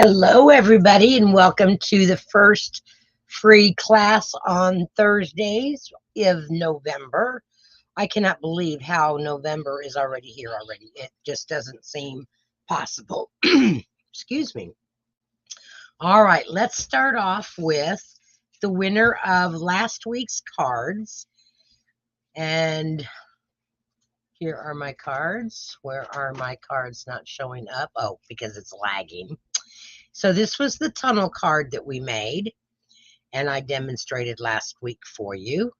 Hello, everybody, and welcome to the first free class on Thursdays of November. I cannot believe how November is already here already. It just doesn't seem possible. Excuse me. All right, let's start off with the winner of last week's cards. And here are my cards. Where are my cards not showing up? Oh, because it's lagging. So this was the tunnel card that we made, and I demonstrated last week for you.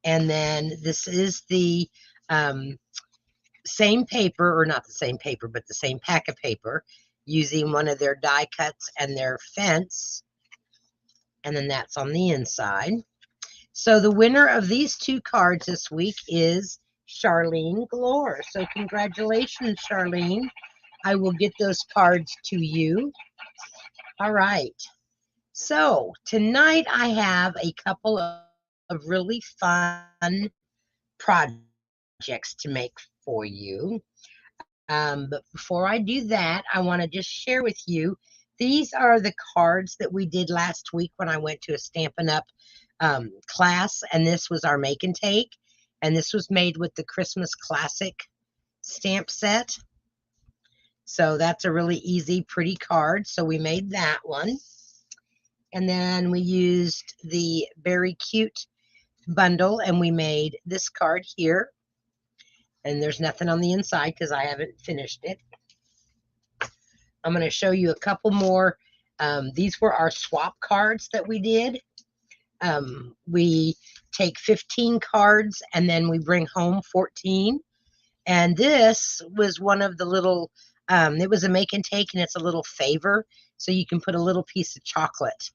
And then this is the same paper, or not the same paper, but the same pack of paper, using one of their die cuts and their fence. And then that's on the inside. So the winner of these two cards this week is Charlene Glore. So congratulations, Charlene. I will get those cards to you. All right. So tonight I have a couple of really fun projects to make for you. But before I do that, I want to just share with you, these are the cards that we did last week when I went to a Stampin' Up class, and this was our make and take, and this was made with the Christmas Classic stamp set. So that's a really easy, pretty card. So we made that one. And then we used the Very Cute bundle, and we made this card here. And there's nothing on the inside because I haven't finished it. I'm going to show you a couple more. These were our swap cards that we did. We take 15 cards, and then we bring home 14. And this was one of the little... it was a make and take, and it's a little favor. So you can put a little piece of chocolate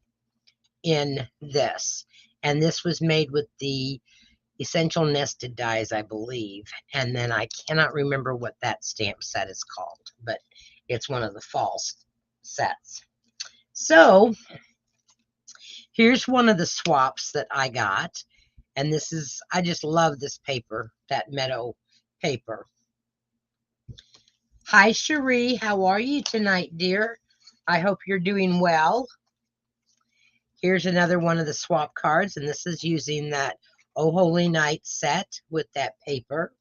in this. And this was made with the Essential Nested Dies, I believe. And then I cannot remember what that stamp set is called, but it's one of the fall sets. So here's one of the swaps that I got. And this is, I just love this paper, that meadow paper. Hi, Cherie. How are you tonight, dear? I hope you're doing well. Here's another one of the swap cards, and this is using that Oh Holy Night set with that paper.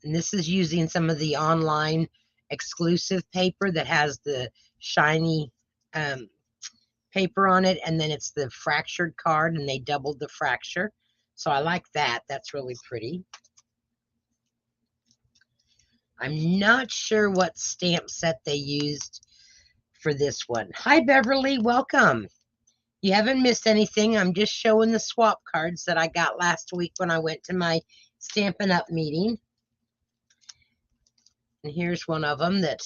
And this is using some of the online exclusive paper that has the shiny paper on it, and then it's the fractured card, and they doubled the fracture. So I like that. That's really pretty. I'm not sure what stamp set they used for this one. Hi, Beverly. Welcome. You haven't missed anything. I'm just showing the swap cards that I got last week when I went to my Stampin' Up meeting. And here's one of them that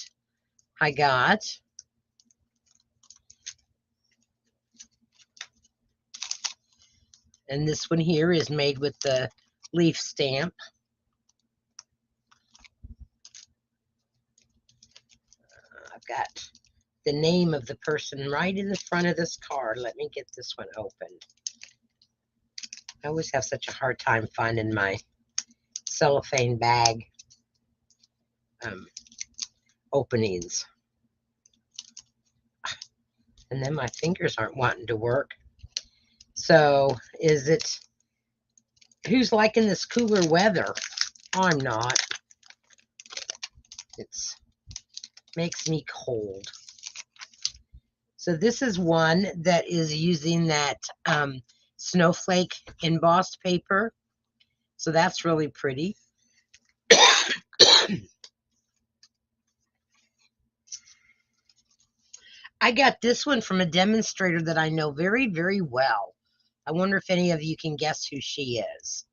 I got. And this one here is made with the leaf stamp. I've got the name of the person right in the front of this card. Let me get this one opened. I always have such a hard time finding my cellophane bag openings. And then my fingers aren't wanting to work. So is it, who's liking this cooler weather? I'm not. It's makes me cold. So this is one that is using that snowflake embossed paper. So that's really pretty. I got this one from a demonstrator that I know very, very well. I wonder if any of you can guess who she is.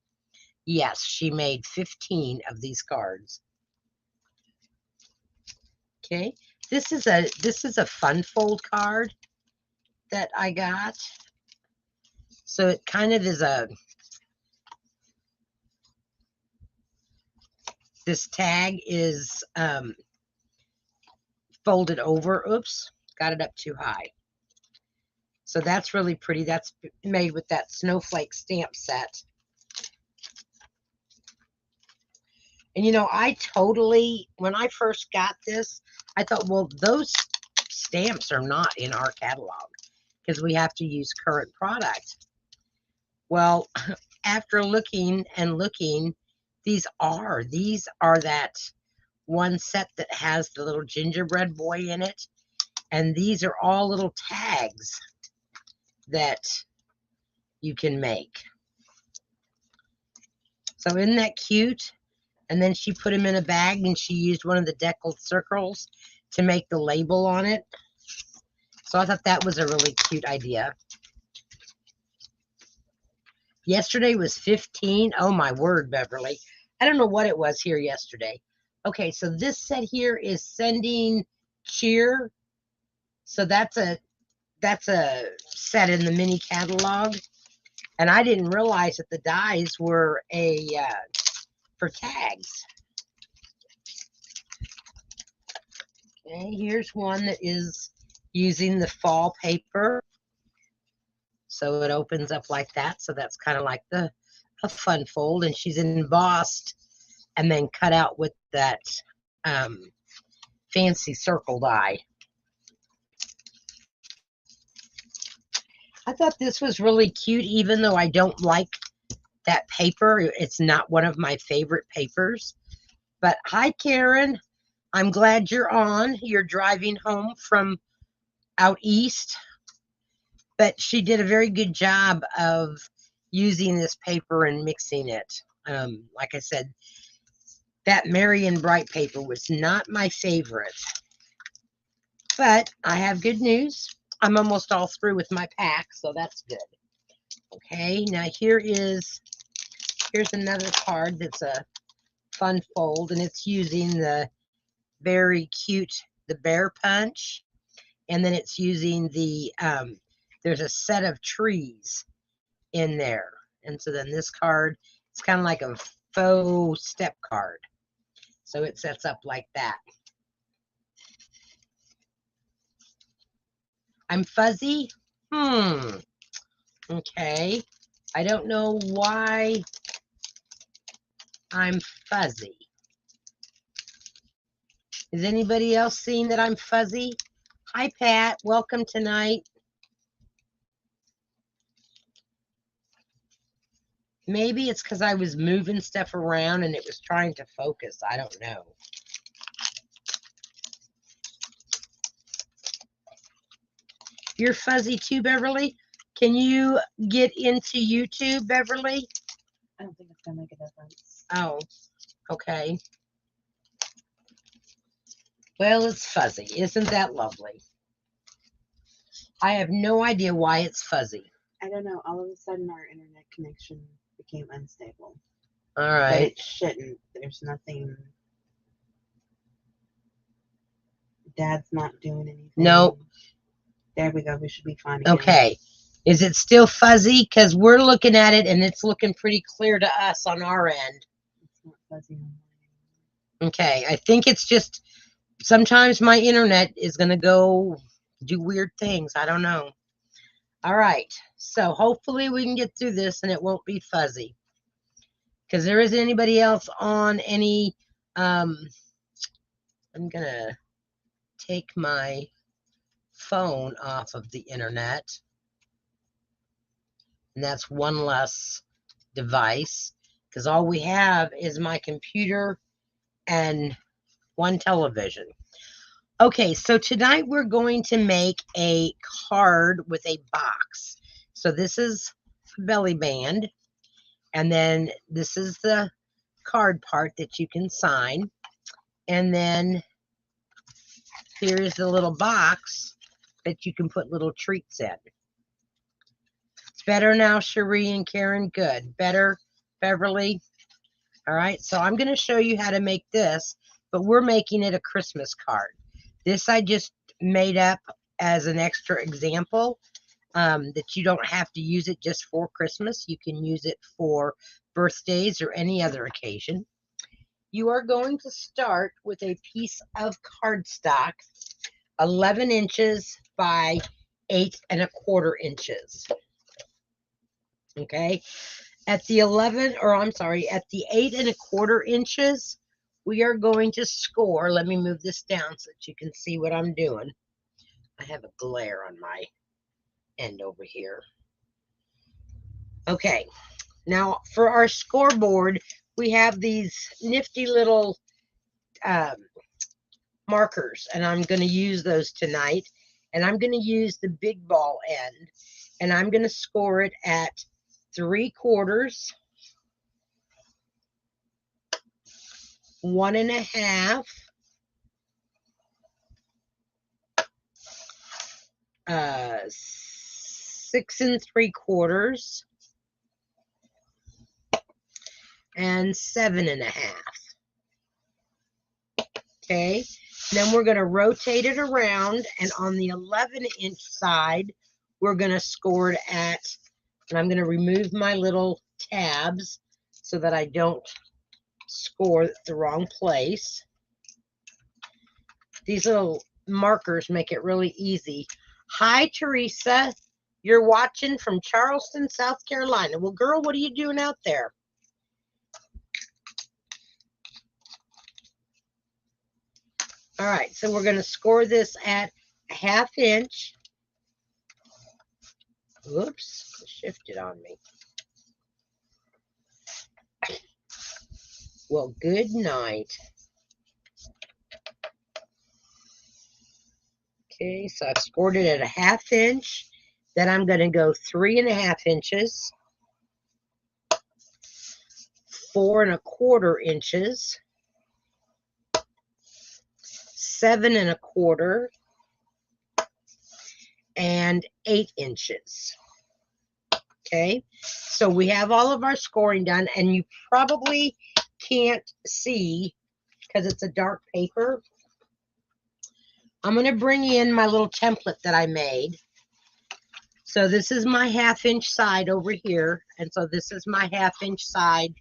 Yes, she made 15 of these cards. Okay, this is a fun fold card that I got. So it kind of is this tag is folded over. Oops, got it up too high. So that's really pretty. That's made with that snowflake stamp set. And you know, I totally, when I first got this, I thought, well, those stamps are not in our catalog because we have to use current product. Well, after looking and looking, these are that one set that has the little gingerbread boy in it. And these are all little tags that you can make. So isn't that cute? And then she put them in a bag and she used one of the deckled circles to make the label on it. So I thought that was a really cute idea. Yesterday was 15. Oh my word, Beverly. I don't know what it was here yesterday. Okay, so this set here is sending cheer. So that's a set in the mini catalog. And I didn't realize that the dies were for tags. Okay, here's one that is using the fall paper. So it opens up like that. So that's kind of like a fun fold. And she's embossed and then cut out with that fancy circle die. I thought this was really cute, even though I don't like that paper. It's not one of my favorite papers. But hi, Karen. I'm glad you're on. You're driving home from out east. But she did a very good job of using this paper and mixing it. Like I said, that Marion Bright paper was not my favorite. But I have good news. I'm almost all through with my pack, so that's good. Okay, now here's another card that's a fun fold, and it's using the very cute, the bear punch, and then it's using the, there's a set of trees in there. And so then this card, it's kind of like a faux step card. So it sets up like that. I'm fuzzy? Okay. I don't know why I'm fuzzy. Is anybody else seeing that I'm fuzzy? Hi, Pat. Welcome tonight. Maybe it's because I was moving stuff around and it was trying to focus. I don't know. You're fuzzy too, Beverly? Can you get into YouTube, Beverly? I don't think it's going to make a difference. Oh, okay. Well, it's fuzzy. Isn't that lovely? I have no idea why it's fuzzy. I don't know. All of a sudden, our internet connection became unstable. All right. But it shouldn't. There's nothing. Dad's not doing anything. No. There we go. We should be fine again. Okay. Is it still fuzzy? Because we're looking at it and it's looking pretty clear to us on our end. It's not fuzzy. Okay. I think it's just sometimes my internet is going to go do weird things. I don't know. All right. So hopefully we can get through this and it won't be fuzzy. Because there isn't anybody else on any. I'm going to take my phone off of the internet. And that's one less device. Because all we have is my computer and one television. Okay, so tonight we're going to make a card with a box. So this is belly band, and then this is the card part that you can sign, and then here's the little box that you can put little treats in. It's better now, Cherie and Karen. Good. Better, Beverly. All right, so I'm going to show you how to make this, but we're making it a Christmas card. This I just made up as an extra example, that you don't have to use it just for Christmas. You can use it for birthdays or any other occasion. You are going to start with a piece of cardstock, 11 inches by 8 1/4 inches. Okay, at the 8 1/4 inches, we are going to score. Let me move this down so that you can see what I'm doing. I have a glare on my end over here. Okay, now for our scoreboard, we have these nifty little markers, and I'm going to use those tonight. And I'm going to use the big ball end, and I'm going to score it at 3/4, 1 1/2, 6 3/4, and 7 1/2. Okay, then we're going to rotate it around, and on the 11-inch side, we're going to score it at, and I'm going to remove my little tabs so that I don't score the wrong place. These little markers make it really easy. Hi, Teresa. You're watching from Charleston, South Carolina. Well, girl, what are you doing out there? All right, so we're going to score this at 1/2 inch. Whoops, it shifted on me. Well, good night. Okay, so I've scored it at 1/2 inch. Then I'm going to go 3 1/2 inches, 4 1/4 inches, 7 1/4, and 8 inches. Okay, so we have all of our scoring done, and you probably can't see because it's a dark paper. I'm going to bring in my little template that I made. So this is my 1/2 inch side over here, and so this is my 1/2 inch side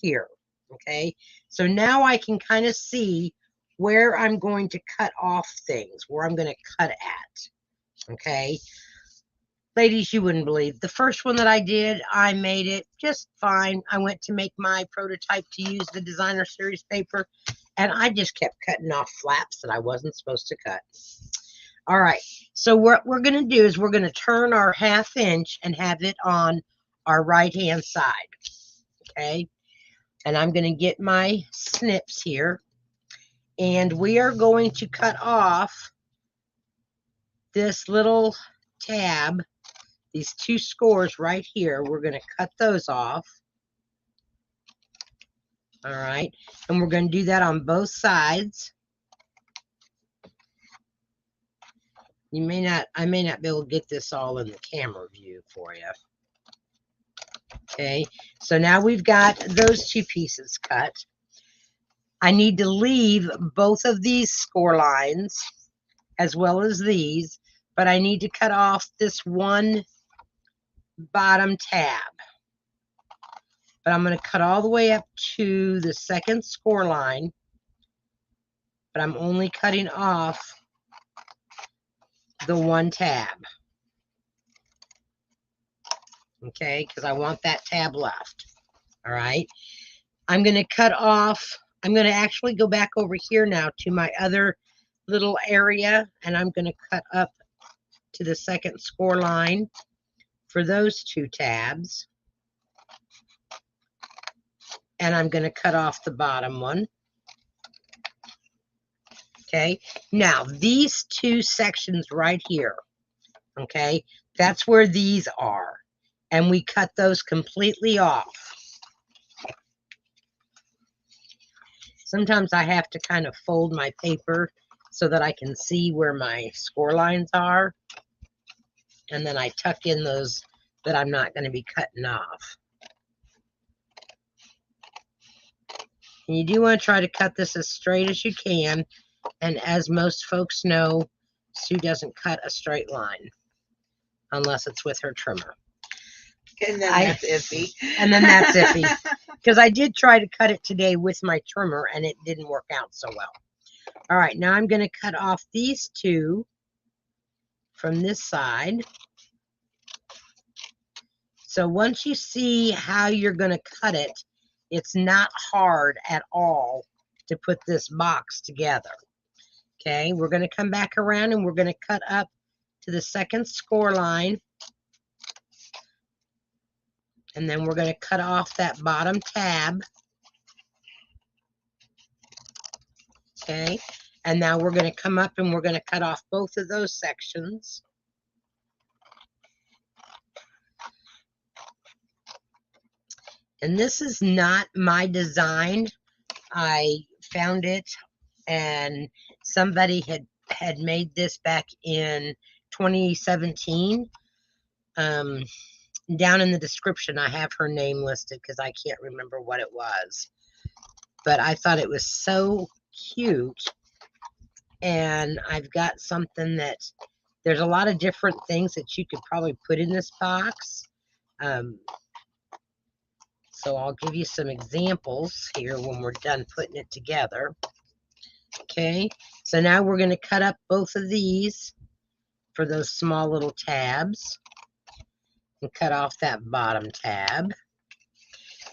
here. Okay, so now I can kind of see where I'm going to cut off things, where I'm going to cut at. Okay, ladies, you wouldn't believe the first one that I did, I made it just fine. I went to make my prototype to use the designer series paper, and I just kept cutting off flaps that I wasn't supposed to cut. All right, so what we're going to do is we're going to turn our 1/2 inch and have it on our right hand side. Okay, and I'm going to get my snips here, and we are going to cut off this little tab, these 2 scores right here. We're going to cut those off. All right, and we're going to do that on both sides. I may not be able to get this all in the camera view for you. Okay, so now we've got those 2 pieces cut. I need to leave both of these score lines as well as these, but I need to cut off this one bottom tab. But I'm going to cut all the way up to the second score line, but I'm only cutting off the one tab. Okay, because I want that tab left. All right, I'm going to cut off, I'm going to actually go back over here now to my other little area, and I'm going to cut up to the second score line for those 2 tabs. And I'm going to cut off the bottom one. Okay, now these 2 sections right here, okay, that's where these are, and we cut those completely off. Sometimes I have to kind of fold my paper so that I can see where my score lines are, and then I tuck in those that I'm not going to be cutting off. And you do want to try to cut this as straight as you can. And as most folks know, Sue doesn't cut a straight line unless it's with her trimmer. And then that's iffy. And then that's iffy. Because I did try to cut it today with my trimmer, and it didn't work out so well. All right, now I'm going to cut off these 2 from this side. So once you see how you're going to cut it, it's not hard at all to put this box together. Okay, we're going to come back around and we're going to cut up to the second score line. And then we're going to cut off that bottom tab. Okay, and now we're going to come up and we're going to cut off both of those sections. And this is not my design. I found it and somebody had made this back in 2017. Down in the description, I have her name listed because I can't remember what it was. But I thought it was so cute. And I've got something that there's a lot of different things that you could probably put in this box. So I'll give you some examples here when we're done putting it together. Okay, so now we're going to cut up both of these for those small little tabs and cut off that bottom tab.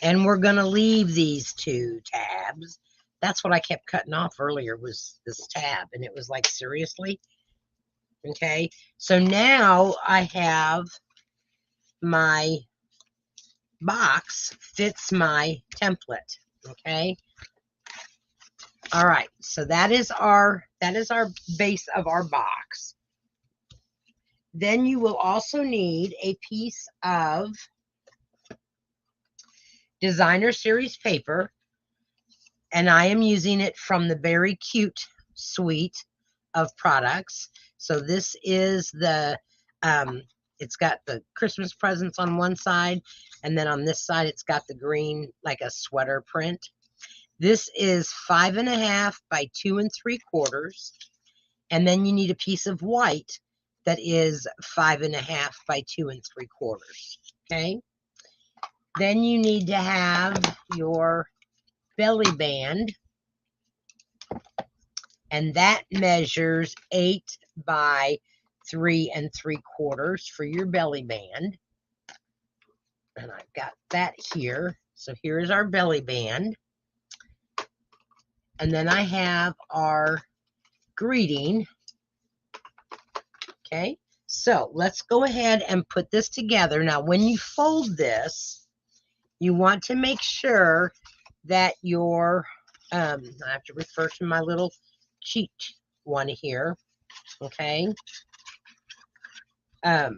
And we're going to leave these two tabs. That's what I kept cutting off earlier, was this tab. And it was like, seriously? Okay, so now I have my box fits my template. Okay, all right, so that is our base of our box. Then you will also need a piece of designer series paper, and I am using it from the Beary Cute suite of products. So this is the it's got the Christmas presents on one side, and then on this side it's got the green, like a sweater print. This is 5.5 by 2 3/4, and then you need a piece of white that is 5.5 by 2 3/4. Okay, then you need to have your belly band, and that measures 8 by 3 3/4 for your belly band. And I've got that here. So here's our belly band. And then I have our greeting. Okay, so let's go ahead and put this together. Now, when you fold this, you want to make sure that your, I have to refer to my little cheat one here. Okay. Let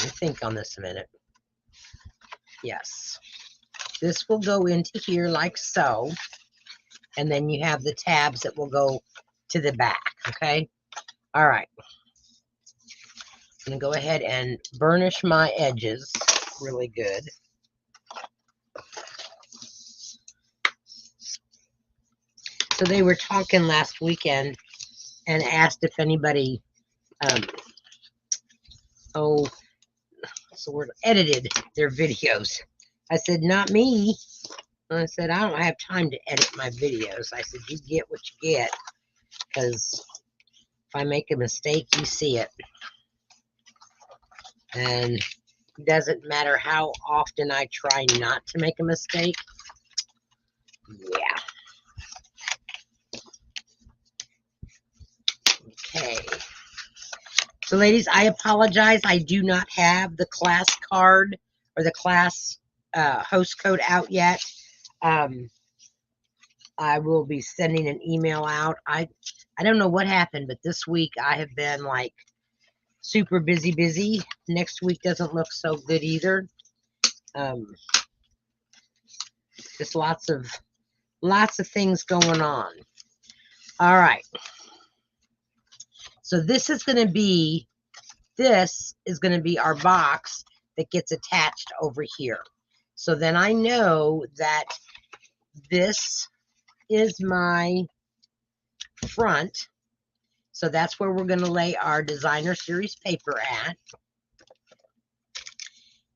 me think on this a minute. Yes. This will go into here like so. And then you have the tabs that will go to the back. Okay. All right. I'm going to go ahead and burnish my edges really good. So they were talking last weekend and asked if anybody, edited their videos. I said, not me. And I said, I don't have time to edit my videos. I said, you get what you get, because if I make a mistake, you see it. And it doesn't matter how often I try not to make a mistake. Yeah. Okay. So, ladies, I apologize. I do not have the class card or the class host code out yet. I will be sending an email out. I don't know what happened, but this week I have been like super busy. Next week doesn't look so good either. Just lots of things going on. All right. So this is going to be our box that gets attached over here. So then I know that this is my front. So that's where we're going to lay our designer series paper at.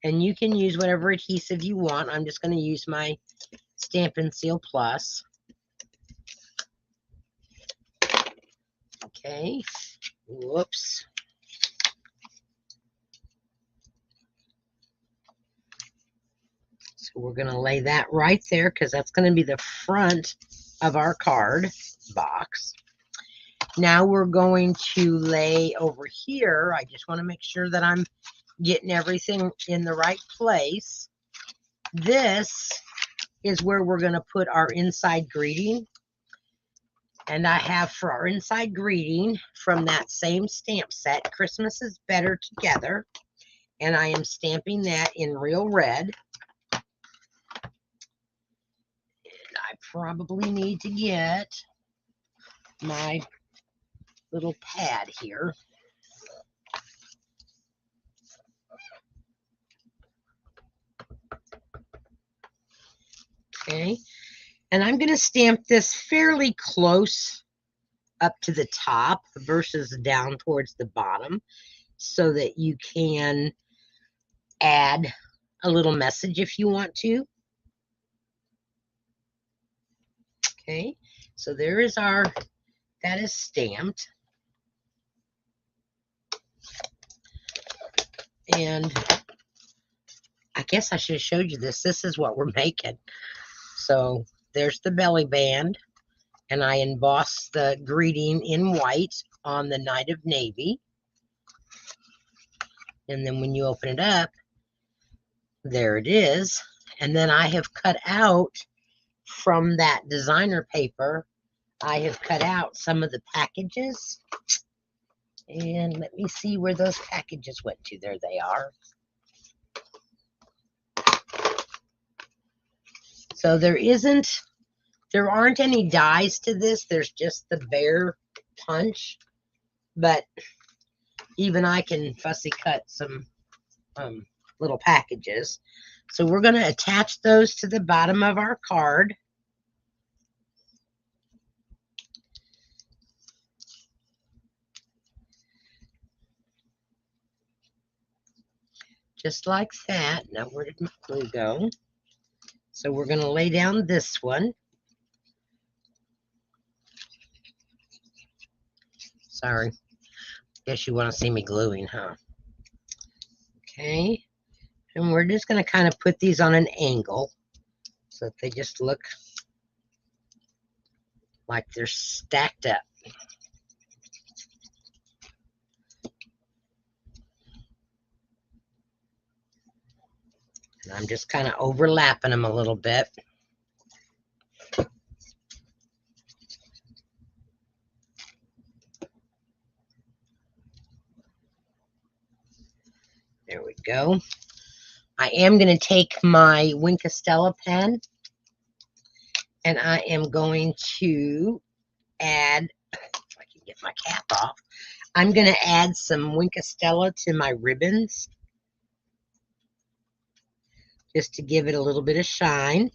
And you can use whatever adhesive you want. I'm just going to use my Stampin' Seal Plus. Okay. Whoops. So So we're going to lay that right there because that's going to be the front of our card box. Now we're going to lay over here. I just want to make sure that I'm getting everything in the right place. This is where we're going to put our inside greeting. And I have for our inside greeting from that same stamp set, Christmas is Better Together. And I am stamping that in real red. And I probably need to get my little pad here. Okay. And I'm going to stamp this fairly close up to the top versus down towards the bottom so that you can add a little message if you want to. Okay, so there is that is stamped. And I guess I should have showed you this. This is what we're making. So there's the belly band, and I embossed the greeting in white on the Night of Navy. And then when you open it up, there it is. And then I have cut out from that designer paper, I have cut out some of the packages. And let me see where those packages went to. There they are. So there aren't any dies to this. There's just the bare punch. But even I can fussy cut some little packages. So we're going to attach those to the bottom of our card. Just like that. Now, where did my glue go? So we're going to lay down this one. Sorry. Guess you want to see me gluing, huh? Okay. And we're just going to kind of put these on an angle so that they just look like they're stacked up. And I'm just kind of overlapping them a little bit. There we go. I am going to take my Wink Estella pen and I am going to add, if I can get my cap off, I'm going to add some Wink Estella to my ribbons just to give it a little bit of shine.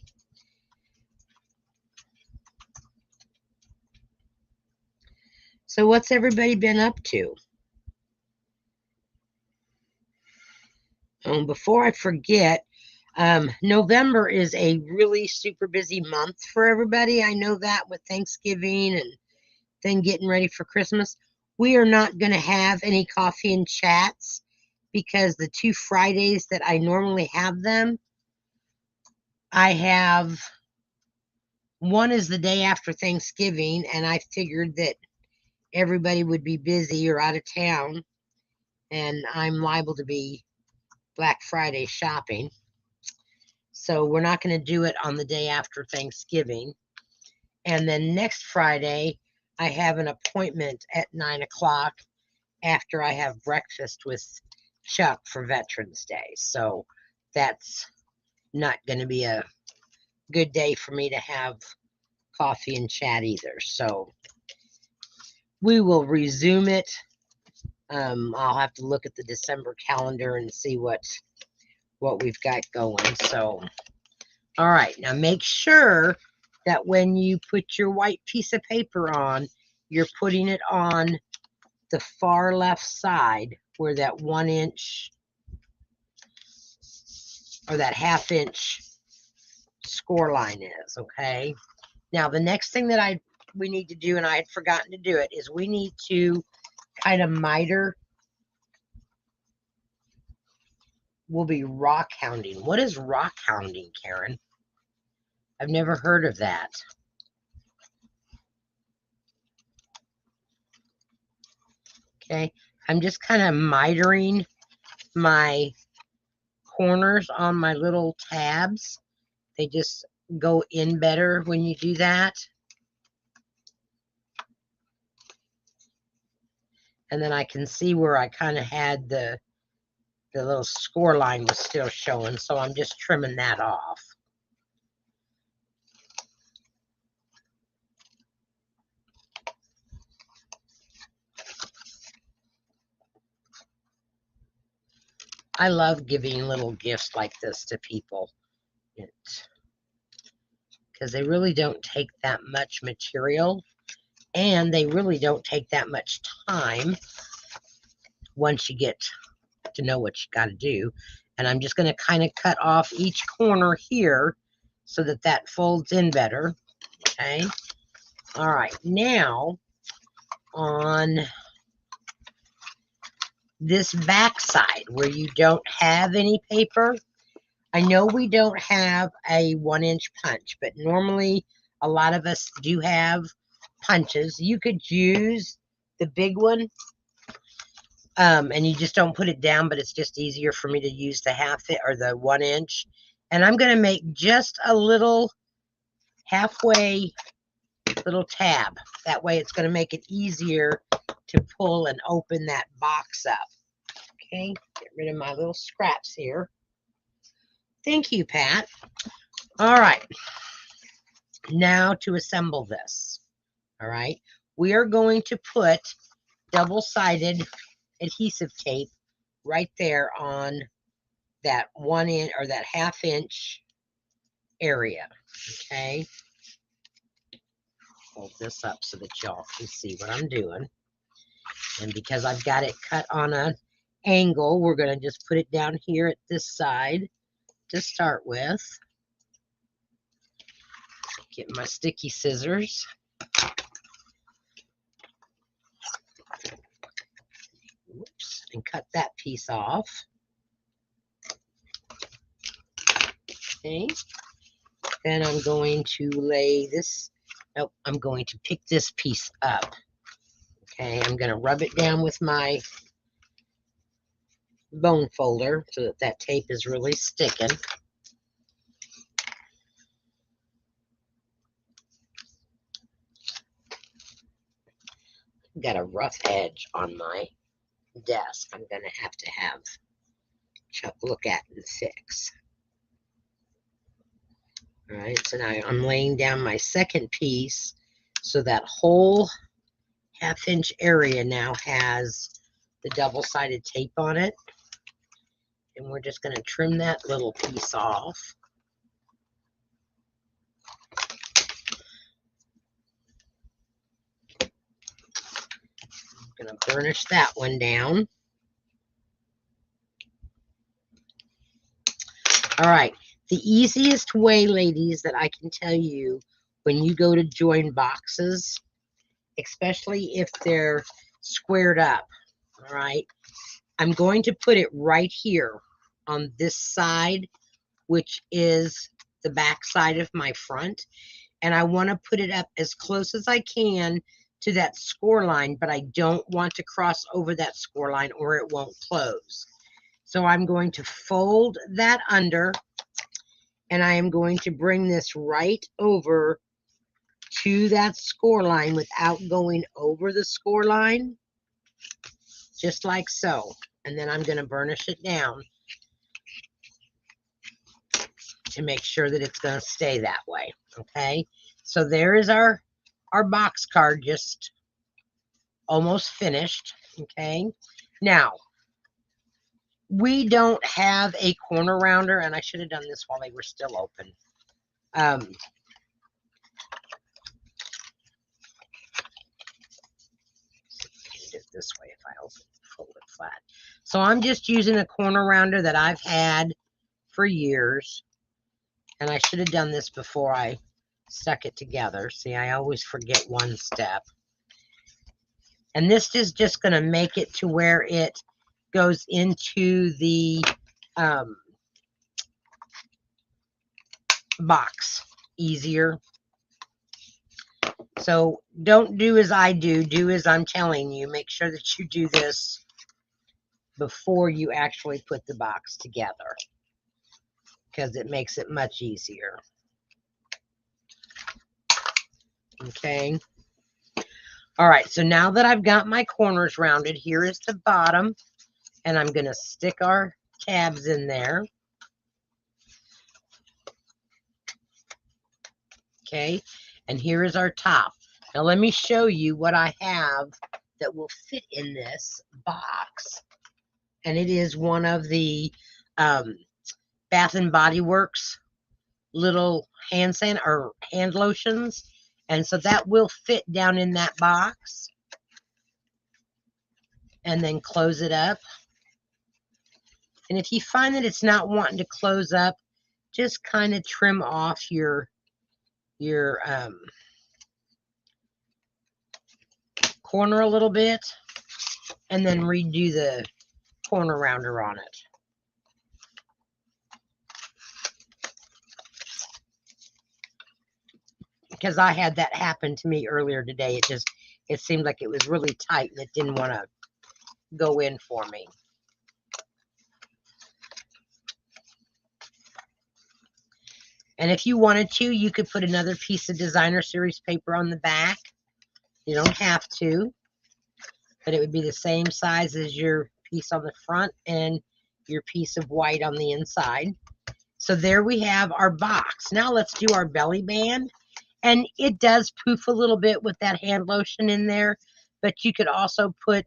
So what's everybody been up to? Before I forget, November is a really super busy month for everybody. I know that with Thanksgiving and then getting ready for Christmas. We are not going to have any coffee and chats because the 2 Fridays that I normally have them, I have one is the day after Thanksgiving, and I figured that everybody would be busy or out of town, and I'm liable to be Black Friday shopping. So we're not going to do it on the day after Thanksgiving. And then next Friday, I have an appointment at 9 o'clock after I have breakfast with Chuck for Veterans Day. So that's not going to be a good day for me to have coffee and chat either. So we will resume it. I'll have to look at the December calendar and see what we've got going. So, all right, now make sure that when you put your white piece of paper on, you're putting it on the far left side where that 1 inch or that 1/2 inch score line is, okay? Now, the next thing that we need to do, and I had forgotten to do it, is we need to kind of miter will be rock hounding. What is rock hounding, Karen? I've never heard of that. Okay, I'm just kind of mitering my corners on my little tabs. They just go in better when you do that. And then I can see where I kind of had the little score line was still showing, so I'm just trimming that off. I love giving little gifts like this to people because they really don't take that much material and they really don't take that much time once you get to know what you got to do. And I'm just going to kind of cut off each corner here so that that folds in better. Okay. All right. Now on this back side where you don't have any paper, I know we don't have a 1-inch punch, but normally a lot of us do have punches. You could use the big one, and you just don't put it down, but it's just easier for me to use the or the 1-inch. And I'm going to make just a little halfway little tab. That way it's going to make it easier to pull and open that box up. Okay, get rid of my little scraps here. Thank you, Pat. All right, now to assemble this. All right, we are going to put double-sided adhesive tape right there on that 1-inch or that 1/2-inch area. Okay, hold this up so that y'all can see what I'm doing. And because I've got it cut on an angle, we're going to just put it down here at this side to start with. Get my sticky scissors. Whoops, and cut that piece off. Okay. Then I'm going to lay this, nope, I'm going to pick this piece up. Okay, I'm going to rub it down with my bone folder so that that tape is really sticking. Got a rough edge on my desk. I'm going to have Chuck look at and fix. All right, so now I'm laying down my second piece so that whole 1/2-inch area now has the double-sided tape on it. And we're just going to trim that little piece off. I'm going to burnish that one down. All right. The easiest way, ladies, that I can tell you when you go to join boxes, especially if they're squared up, all right, I'm going to put it right here on this side, which is the back side of my front. And I want to put it up as close as I can to that score line, but I don't want to cross over that score line or it won't close. So I'm going to fold that under, and I am going to bring this right over to that score line without going over the score line, just like so. And then I'm going to burnish it down to make sure that it's going to stay that way. Okay, so there is our box card, just almost finished. Okay, now we don't have a corner rounder, and I should have done this while they were still open. It this way if I fold it flat. So I'm just using a corner rounder that I've had for years, and I should have done this before I stuck it together. See, I always forget one step. And this is just going to make it to where it goes into the box easier. So don't do as I do. Do as I'm telling you. Make sure that you do this before you actually put the box together, because it makes it much easier. Okay. All right. So now that I've got my corners rounded, here is the bottom, and I'm going to stick our tabs in there. Okay. And here is our top. Now let me show you what I have that will fit in this box. And it is one of the Bath and Body Works little hand lotions. And so that will fit down in that box. And then close it up. And if you find that it's not wanting to close up, just kind of trim off your corner a little bit, and then redo the corner rounder on it. Because I had that happen to me earlier today. It seemed like it was really tight and it didn't want to go in for me. And if you wanted to, you could put another piece of designer series paper on the back. You don't have to, but it would be the same size as your piece on the front and your piece of white on the inside. So there we have our box. Now let's do our belly band. And it does poof a little bit with that hand lotion in there, but you could also put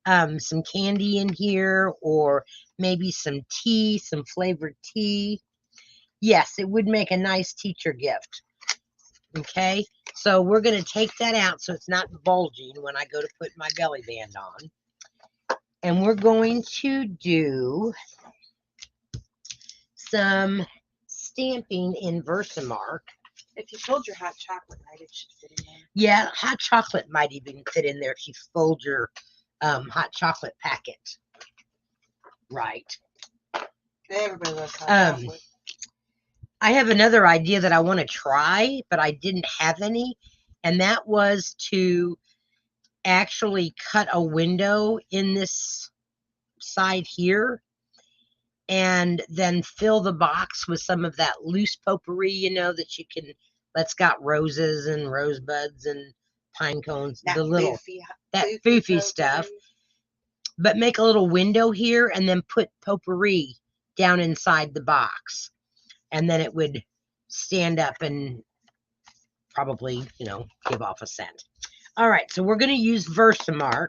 some candy in here, or maybe some tea, some flavored tea. Yes, it would make a nice teacher gift. Okay, so we're going to take that out so it's not bulging when I go to put my belly band on. And we're going to do some stamping in Versamark. If you fold your hot chocolate right, it should fit in there. Yeah, hot chocolate might even fit in there if you fold your hot chocolate packet. Right. Everybody loves hot chocolate. I have another idea that I want to try, but I didn't have any, and that was to actually cut a window in this side here and then fill the box with some of that loose potpourri, you know, that you can, that's got roses and rosebuds and pine cones, That foofy stuff. But make a little window here and then put potpourri down inside the box. And then it would stand up and probably, you know, give off a scent. All right, so we're going to use Versamark.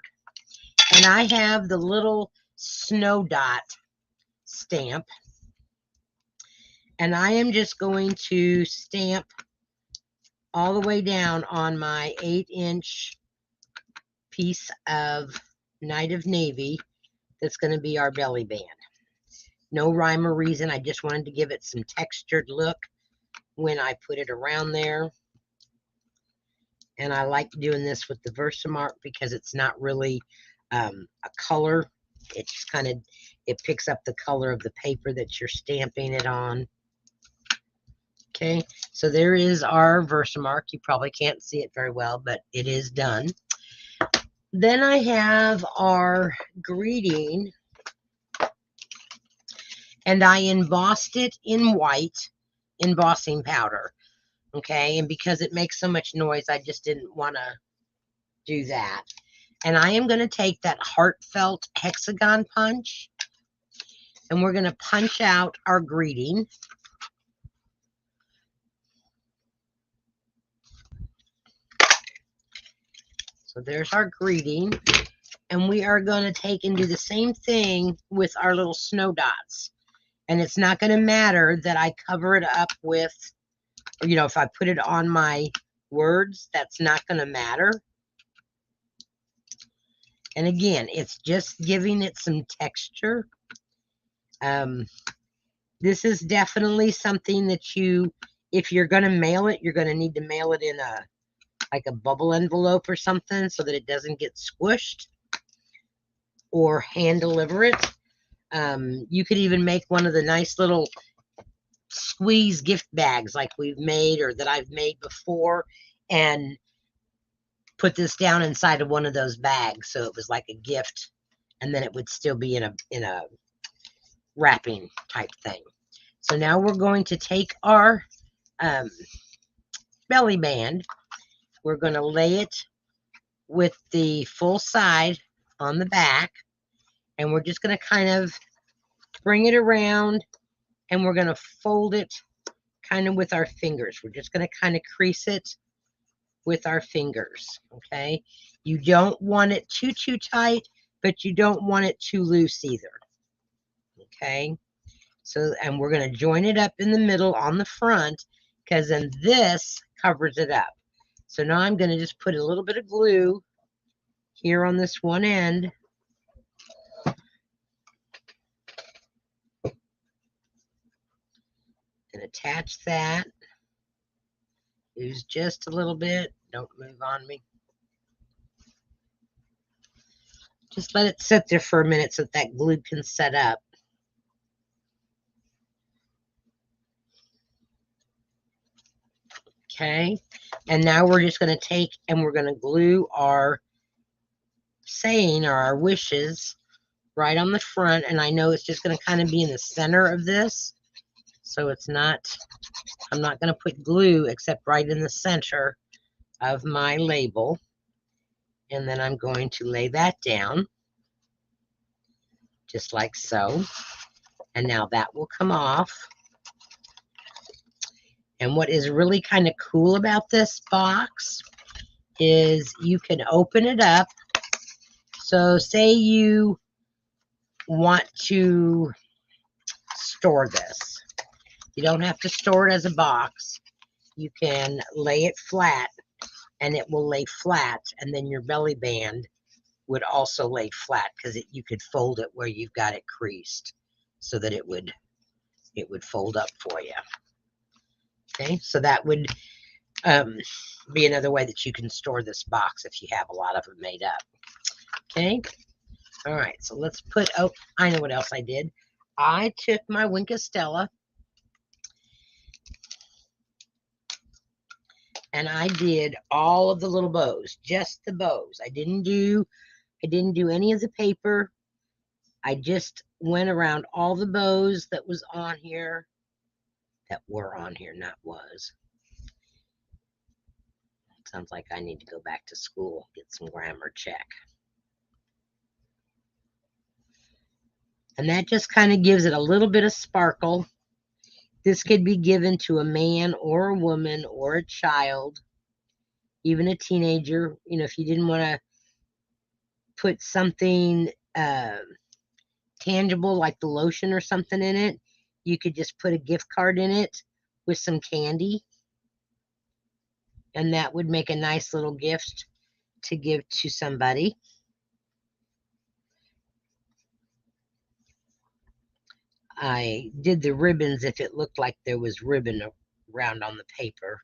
And I have the little snow dot stamp. And I am just going to stamp all the way down on my 8-inch piece of Night of Navy. That's going to be our belly band. No rhyme or reason. I just wanted to give it some textured look when I put it around there. And I like doing this with the Versamark because it's not really a color. It's kind of, it picks up the color of the paper that you're stamping it on. Okay, so there is our Versamark. You probably can't see it very well, but it is done. Then I have our greeting. And I embossed it in white embossing powder. Okay, and because it makes so much noise, I just didn't want to do that. And I am going to take that heartfelt hexagon punch, and we're going to punch out our greeting. So there's our greeting. And we are going to take and do the same thing with our little snow dots. And it's not going to matter that I cover it up with, you know, if I put it on my words, that's not going to matter. And again, it's just giving it some texture. This is definitely something that you, if you're going to mail it, you're going to need to mail it in like a bubble envelope or something so that it doesn't get squished, or hand deliver it. You could even make one of the nice little squeeze gift bags like we've made or that I've made before, and put this down inside of one of those bags so it was like a gift, and then it would still be in a wrapping type thing. So now we're going to take our belly band. We're going to lay it with the full side on the back, and we're just going to kind of bring it around, and we're going to fold it kind of with our fingers. We're just going to kind of crease it with our fingers, okay? You don't want it too tight, but you don't want it too loose either, okay? So, and we're going to join it up in the middle on the front, because then this covers it up. So now I'm going to just put a little bit of glue here on this one end. And attach that. Use just a little bit. Don't move on me. Just let it sit there for a minute so that glue can set up. Okay, and now we're just going to take and we're going to glue our saying or our wishes right on the front. And I know it's just going to kind of be in the center of this. So it's not, I'm not going to put glue except right in the center of my label. And then I'm going to lay that down just like so. And now that will come off. And what is really kind of cool about this box is you can open it up. So say you want to store this. You don't have to store it as a box. You can lay it flat and it will lay flat, and then your belly band would also lay flat because you could fold it where you've got it creased so that it would fold up for you. Okay, so that would be another way that you can store this box if you have a lot of it made up. Okay, all right, so let's put, oh, I know what else I did. I took my Wink of Stella and I did all of the little bows, just the bows. I didn't do any of the paper. I just went around all the bows that was on here, that were on here, not was. Sounds like I need to go back to school, get some grammar check. And that just kind of gives it a little bit of sparkle. This could be given to a man or a woman or a child, even a teenager. You know, if you didn't want to put something tangible like the lotion or something in it, you could just put a gift card in it with some candy. And that would make a nice little gift to give to somebody. I did the ribbons if it looked like there was ribbon around on the paper.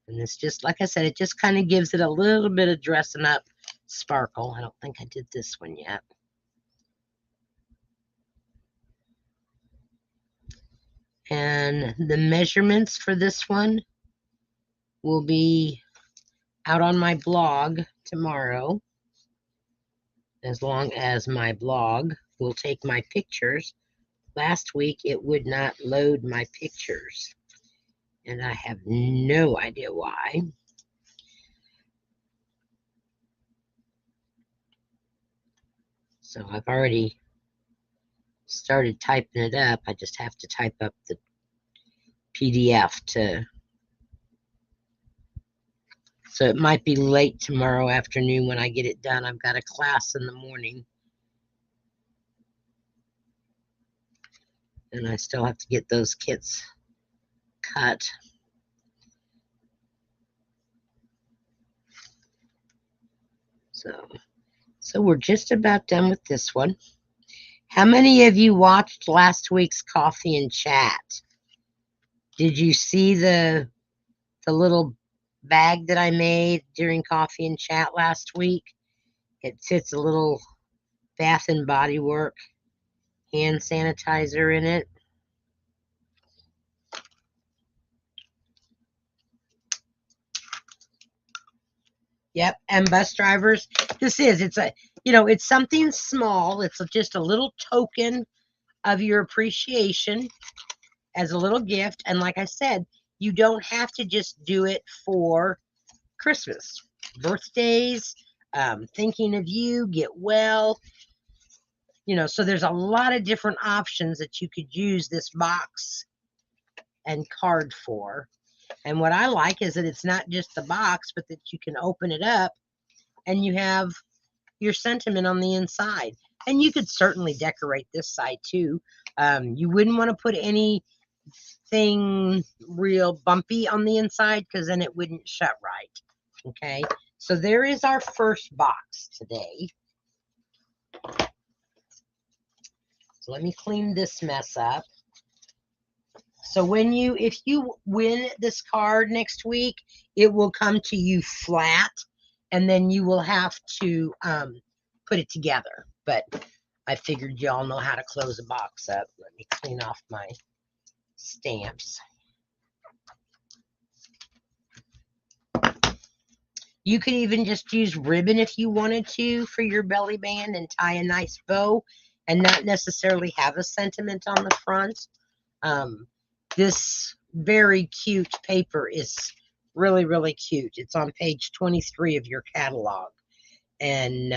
And it's just, like I said, it just kind of gives it a little bit of dressing up sparkle. I don't think I did this one yet. And the measurements for this one will be out on my blog tomorrow, as long as my blog will take my pictures. Last week it would not load my pictures, and I have no idea why. So I've already started typing it up. I just have to type up the PDF to, so it might be late tomorrow afternoon when I get it done. I've got a class in the morning, and I still have to get those kits cut. So we're just about done with this one. How many of you watched last week's Coffee and Chat? Did you see the little bag that I made during Coffee and Chat last week. It fits a little Bath and Body Work hand sanitizer in it. Yep, and bus drivers, it's something small. It's just a little token of your appreciation as a little gift. And like I said, you don't have to just do it for Christmas, birthdays, thinking of you, get well. So there's a lot of different options that you could use this box and card for. And what I like is that it's not just the box, but that you can open it up and you have your sentiment on the inside. And you could certainly decorate this side too. You wouldn't want to put anything real bumpy on the inside because then it wouldn't shut right. Okay, so there is our first box today. So let me clean this mess up. So if you win this card next week, it will come to you flat, and then you will have to put it together. But I figured y'all know how to close a box up. Let me clean off my stamps. You could even just use ribbon if you wanted to for your belly band and tie a nice bow and not necessarily have a sentiment on the front. This very cute paper is really, really cute. It's on page 23 of your catalog. And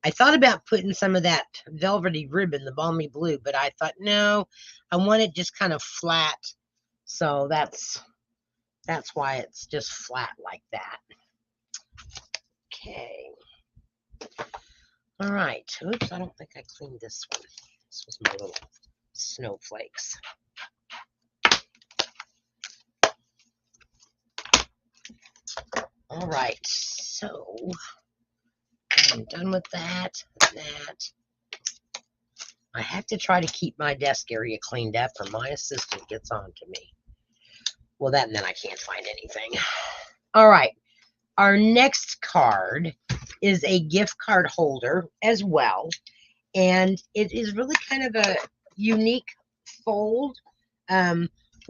I thought about putting some of that velvety ribbon, the balmy blue, but I thought, no, I want it just kind of flat. So that's why it's just flat like that. Okay. All right. Oops, I don't think I cleaned this one. This was my little snowflakes. All right, so I'm done with that. I have to try to keep my desk area cleaned up or my assistant gets on to me. Well, and then I can't find anything. All right, our next card is a gift card holder as well. And it is really kind of a unique fold.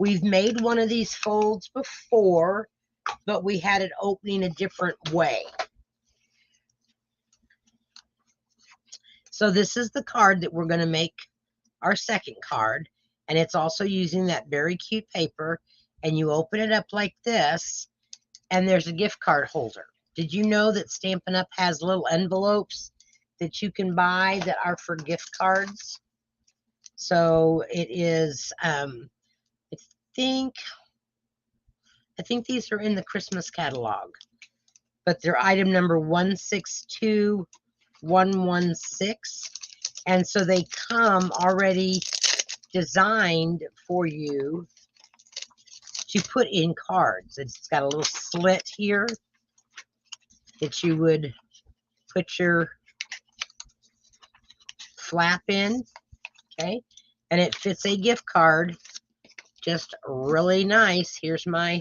We've made one of these folds before, but we had it opening a different way. So this is the card that we're going to make our second card, and it's also using that very cute paper, and you open it up like this, and there's a gift card holder. Did you know that Stampin' Up! Has little envelopes that you can buy that are for gift cards? So it is, I think these are in the Christmas catalog, but they're item number 162116. And so they come already designed for you to put in cards. It's got a little slit here that you would put your flap in, okay? And it fits a gift card just really nice. Here's my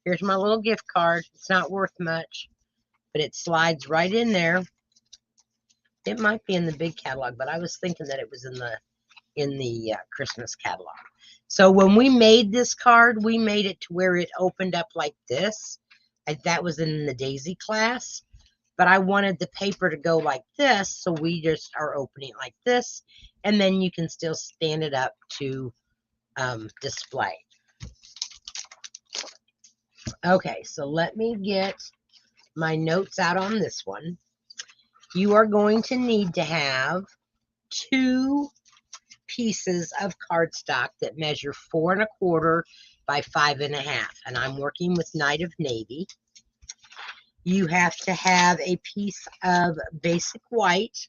little gift card. It's not worth much, but it slides right in there. It might be in the big catalog, but I was thinking that it was in the Christmas catalog. So when we made this card, we made it to where it opened up like this. That was in the Daisy class, but I wanted the paper to go like this, so we just are opening it like this, and then you can still stand it up to display. Okay, so let me get my notes out on this one. You are going to need to have 2 pieces of cardstock that measure 4 1/4 by 5 1/2, and I'm working with Night of Navy. You have to have a piece of basic white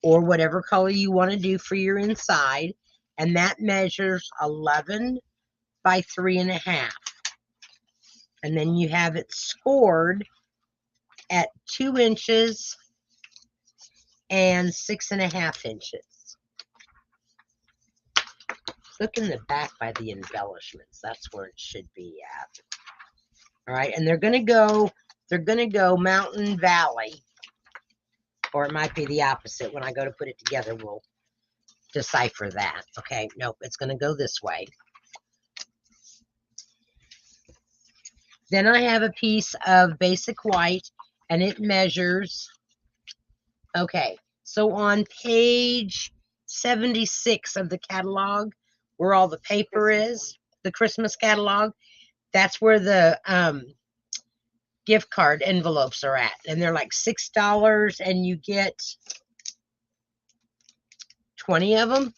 or whatever color you want to do for your inside, and that measures 11 by 3 1/2. And then you have it scored at 2 inches and 6 1/2 inches. Look in the back by the embellishments. That's where it should be at. All right, and they're gonna go mountain valley, or it might be the opposite. When I go to put it together, we'll decipher that. Okay, nope, it's gonna go this way. Then I have a piece of basic white, and it measures, okay, so on page 76 of the catalog, where all the paper is, the Christmas catalog, that's where the gift card envelopes are at. And they're like $6, and you get 20 of them.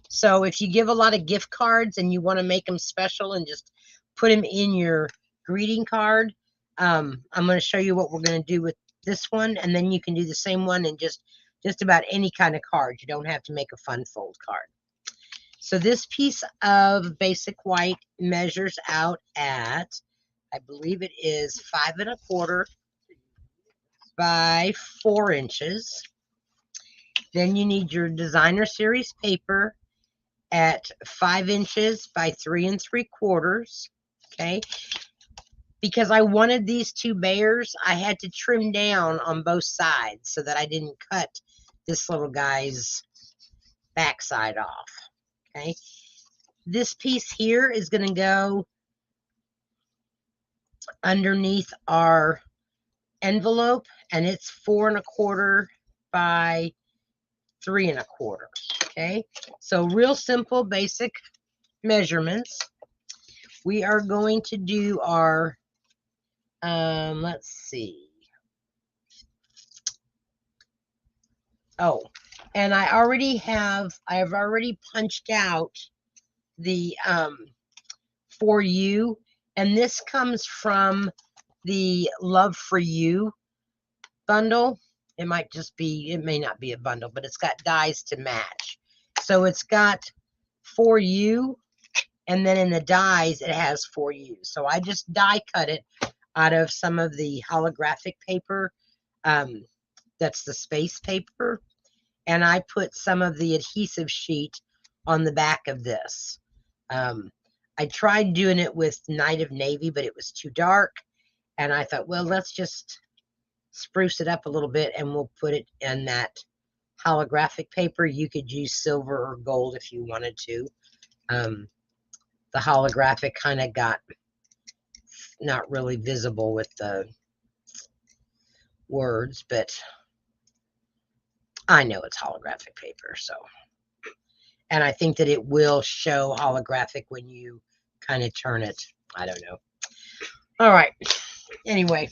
So if you give a lot of gift cards and you want to make them special and just put them in your greeting card, I'm going to show you what we're going to do with this one, and then you can do the same one in just about any kind of card. You don't have to make a fun fold card. So this piece of basic white measures out at, I believe it is 5 1/4 by 4 inches. Then you need your designer series paper at 5 inches by 3 3/4. Okay. Because I wanted these two bears, I had to trim down on both sides so that I didn't cut this little guy's backside off. Okay. This piece here is going to go underneath our envelope, and it's 4 1/4 by 3 1/4. Okay. So real simple, basic measurements. We are going to do our, let's see. Oh, and I have already punched out the For You, and this comes from the Love for You bundle. It may not be a bundle, but it's got dies to match. So it's got For You, and then in the dies it has For You. So I just die cut it out of some of the holographic paper, that's the space paper, and I put some of the adhesive sheet on the back of this. I tried doing it with Night of Navy, but it was too dark, and I thought, well, let's just spruce it up a little bit, and we'll put it in that holographic paper. You could use silver or gold if you wanted to. The holographic kind of got not really visible with the words, but I know it's holographic paper, so. And I think that it will show holographic when you kind of turn it. I don't know. All right. Anyway,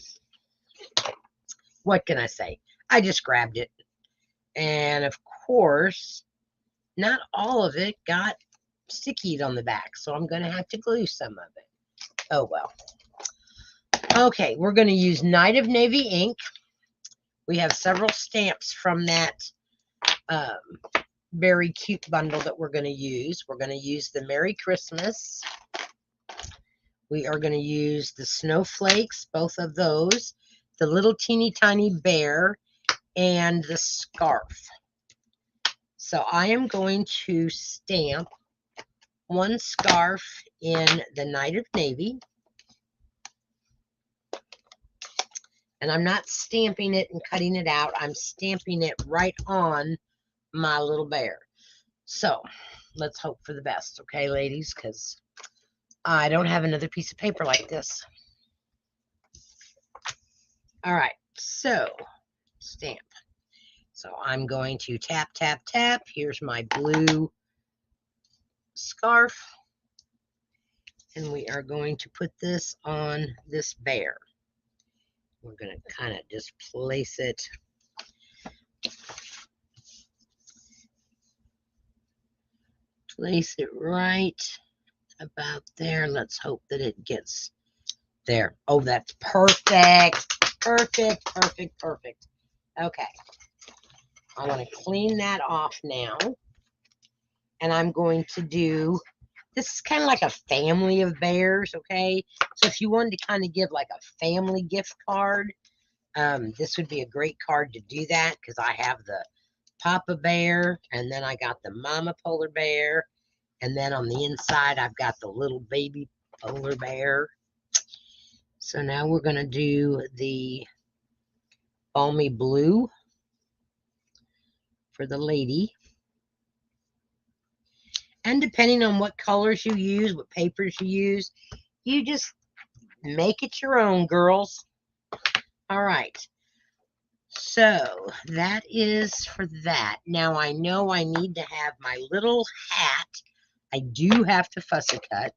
what can I say? I just grabbed it. And of course, not all of it got stickied on the back, so I'm going to have to glue some of it. Oh, well. Okay, we're going to use Night of Navy ink. We have several stamps from that very cute bundle that we're going to use. We're going to use the Merry Christmas. We are going to use the snowflakes, both of those, the little teeny tiny bear, and the scarf. So I am going to stamp one scarf in the Night of Navy. And I'm not stamping it and cutting it out. I'm stamping it right on my little bear. So let's hope for the best, okay, ladies? Because I don't have another piece of paper like this. All right, so stamp. So I'm going to tap, tap, tap. Here's my blue scarf. And we are going to put this on this bear. We're going to kind of just place it right about there. Let's hope that it gets there. Oh, that's perfect. Perfect, perfect, perfect. Okay. I want to clean that off now. And I'm going to do, this is kind of like a family of bears, okay? So if you wanted to kind of give like a family gift card, this would be a great card to do that, because I have the Papa Bear, and then I got the Mama Polar Bear, and then on the inside I've got the little baby polar bear. So now we're going to do the balmy blue for the lady. And depending on what colors you use, what papers you use, you just make it your own, girls. All right. So that is for that. Now I know I need to have my little hat. I do have to fussy cut.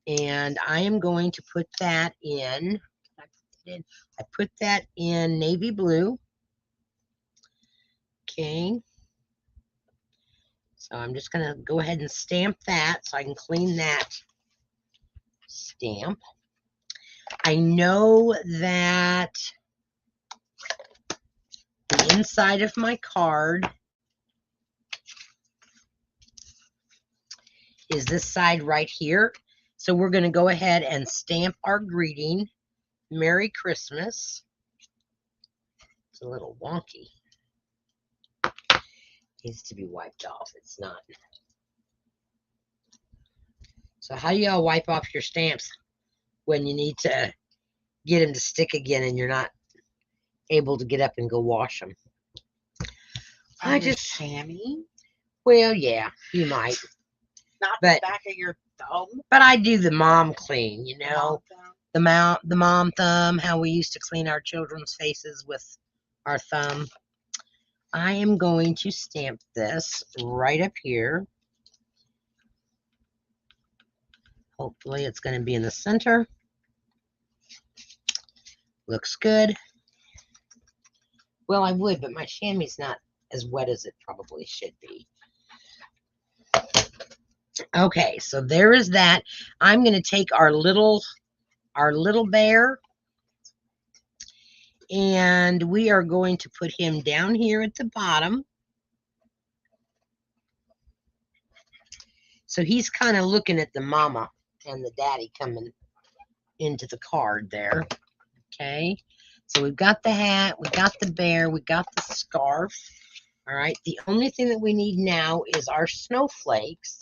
And I am going to put that in. I put that in navy blue. Okay. So I'm just going to go ahead and stamp that so I can clean that stamp. I know that the inside of my card is this side right here. So we're going to go ahead and stamp our greeting, Merry Christmas. It's a little wonky. Needs to be wiped off. It's not. So how do y'all wipe off your stamps when you need to get them to stick again and you're not able to get up and go wash them? I just chamois. Well, yeah, you might. Not But the back of your thumb. But I do the mom clean, you know, The the mom thumb, how we used to clean our children's faces with our thumb. I am going to stamp this right up here. Hopefully it's going to be in the center. Looks good. Well, I would, but my chamois not as wet as it probably should be. Okay, so there is that. I'm going to take our little bear, and we are going to put him down here at the bottom. So he's kind of looking at the mama and the daddy coming into the card there. Okay, so we've got the hat, we got the bear, we got the scarf. All right, the only thing that we need now is our snowflakes.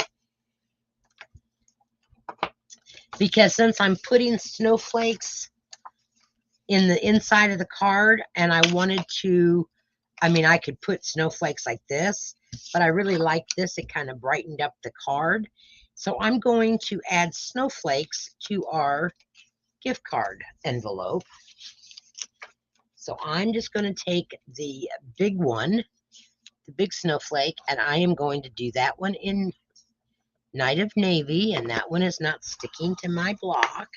Because since I'm putting snowflakes in the inside of the card, and I wanted to, I mean, I could put snowflakes like this, but I really like this. It kind of brightened up the card. So I'm going to add snowflakes to our gift card envelope. So I'm just going to take the big one, the big snowflake, and I am going to do that one in Night of Navy, and that one is not sticking to my block.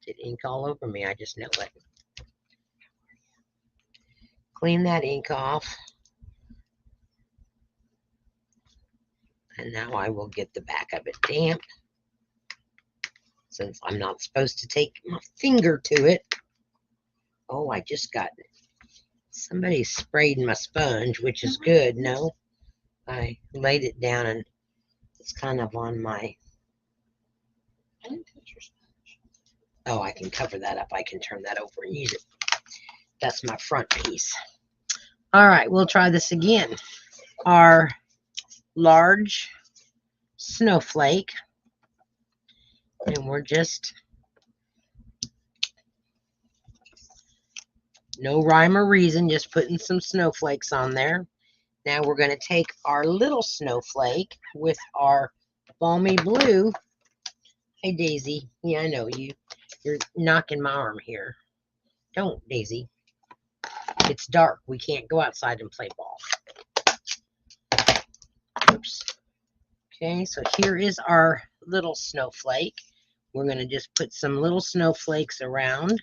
Did ink all over me, I just know it. Clean that ink off. And now I will get the back of it damp, since I'm not supposed to take my finger to it. Oh, I just got, somebody sprayed my sponge, which is good. No, I laid it down and it's kind of on my, I didn't touch your sponge. oh, I can cover that up. I can turn that over and use it. That's my front piece. All right, we'll try this again. Our large snowflake, and we're just, no rhyme or reason, just putting some snowflakes on there. Now we're going to take our little snowflake with our balmy blue. Hey, Daisy. Yeah, I know you. You're knocking my arm here. Don't, Daisy. It's dark. We can't go outside and play ball. Oops. Okay, so here is our little snowflake. We're going to just put some little snowflakes around.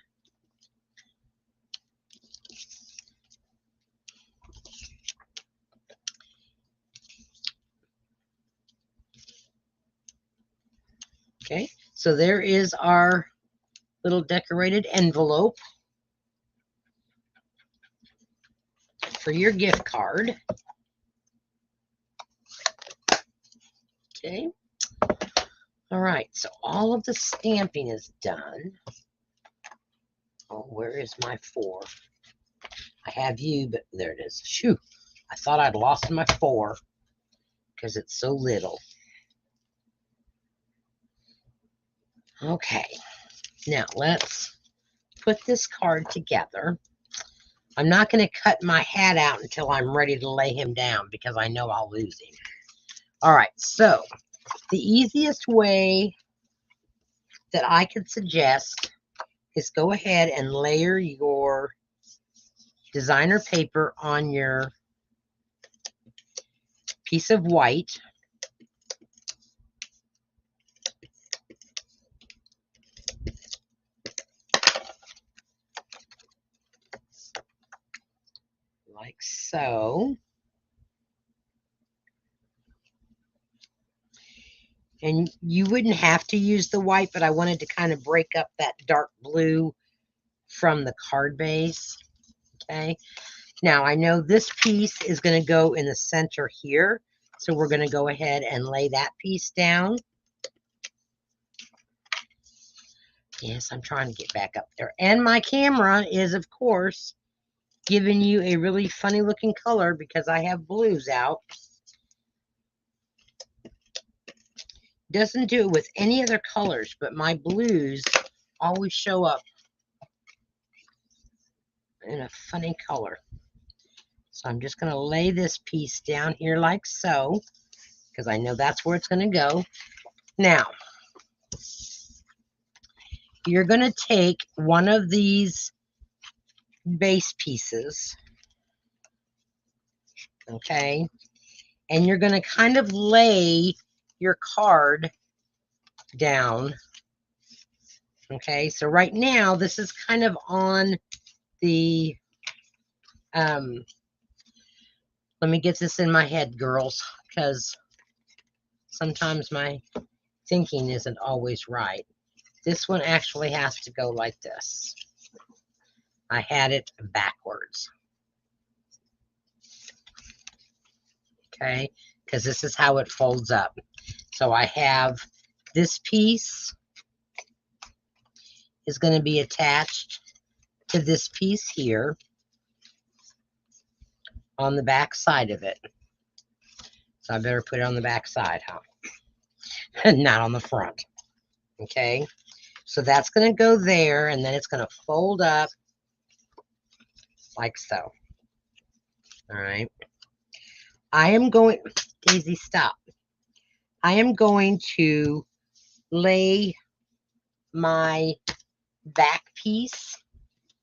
Okay, so there is our little decorated envelope for your gift card. Okay. All right, so all of the stamping is done. Oh, where is my 4? I have you, but there it is. Shoo, I thought I'd lost my 4 because it's so little. Okay, Now let's put this card together. I'm not going to cut my hat out until I'm ready to lay him down because I know I'll lose him. All right, so the easiest way that I could suggest is go ahead and layer your designer paper on your piece of white. Like so. And you wouldn't have to use the white, but I wanted to kind of break up that dark blue from the card base. Okay. Now I know this piece is going to go in the center here. So we're going to go ahead and lay that piece down. Yes, I'm trying to get back up there. And my camera is, of course, giving you a really funny looking color because I have blues out. Doesn't do it with any other colors, but my blues always show up in a funny color. So I'm just going to lay this piece down here like so, because I know that's where it's going to go. Now, you're going to take one of these base pieces, okay, and you're going to kind of lay your card down. Okay, so right now this is kind of on the, let me get this in my head, girls, because sometimes my thinking isn't always right. This one actually has to go like this. I had it backwards. Okay, because this is how it folds up. So I have this piece is going to be attached to this piece here on the back side of it. So I better put it on the back side, huh? Not on the front. Okay, so that's going to go there, and then it's going to fold up like so. All right. I am going, Daisy, stop. I am going to lay my back piece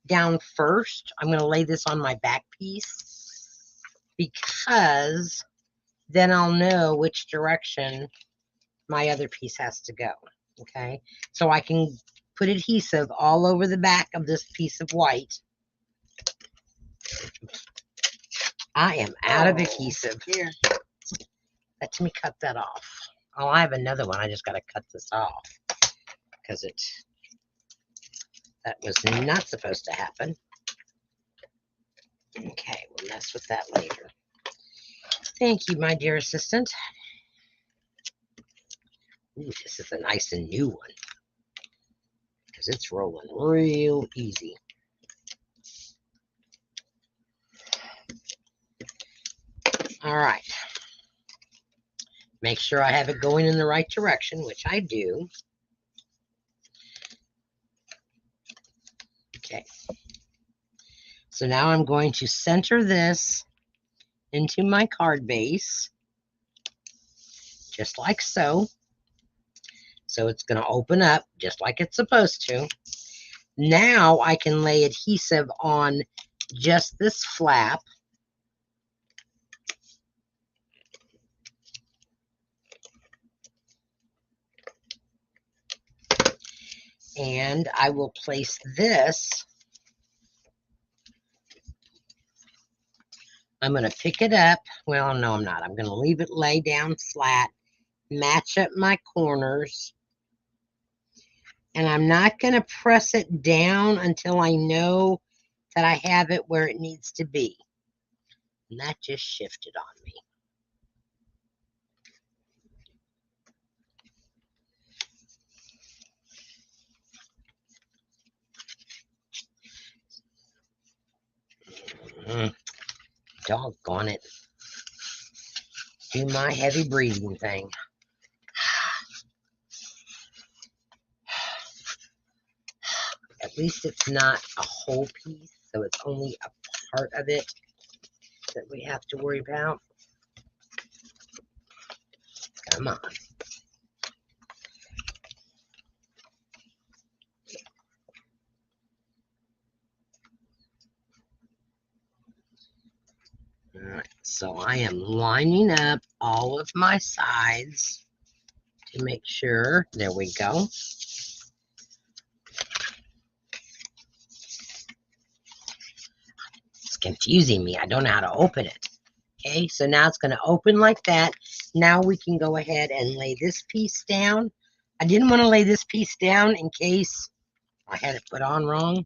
down first. I'm going to lay this on my back piece because then I'll know which direction my other piece has to go. Okay, so I can put adhesive all over the back of this piece of white. I am out of adhesive. Here. Let me cut that off. Oh, I have another one. I just got to cut this off because that was not supposed to happen. Okay, we'll mess with that later. Thank you, my dear assistant. Ooh, this is a nice and new one because it's rolling real easy. All right. Make sure I have it going in the right direction, which I do. Okay. So now I'm going to center this into my card base, just like so. So it's going to open up just like it's supposed to. Now I can lay adhesive on just this flap. And I will place this. I'm going to pick it up. Well, no, I'm not. I'm going to leave it lay down flat, match up my corners. And I'm not going to press it down until I know that I have it where it needs to be. And that just shifted on me. Doggone it. Do my heavy breathing thing. least it's not a whole piece, so it's only a part of it that we have to worry about. Come on. All right, so I am lining up all of my sides to make sure. There we go. It's confusing me. I don't know how to open it. Okay, so now it's going to open like that. Now we can go ahead and lay this piece down. I didn't want to lay this piece down in case I had it put on wrong.